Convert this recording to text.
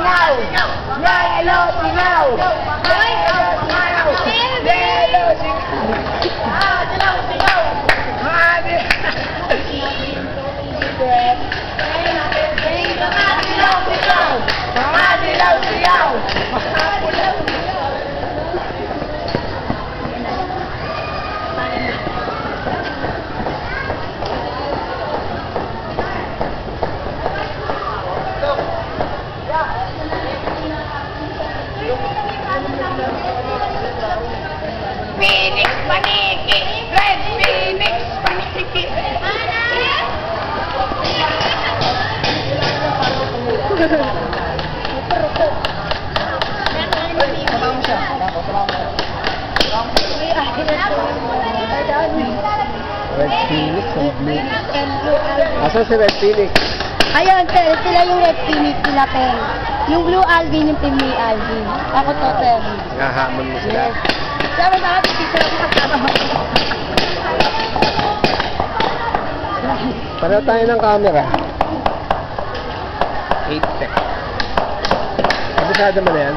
singaw! Yellow singaw! Yellow singaw! Yellow singaw! Mga dilaw singaw! Phoenix Paniki! Red Phoenix Paniki! Red Phoenix o Blue? Asan si Red Phoenix? Ayun, sir, sila yung Red Phoenix, sila Terry. Yung Blue Alvin, yung team ni Alvin. Ako to, Terry. Nahamon mo sila. Yes. Sabi sa akin, picture ako kasama. Pareho tayo ng camera. 8 tech. Kabisado mo na yan?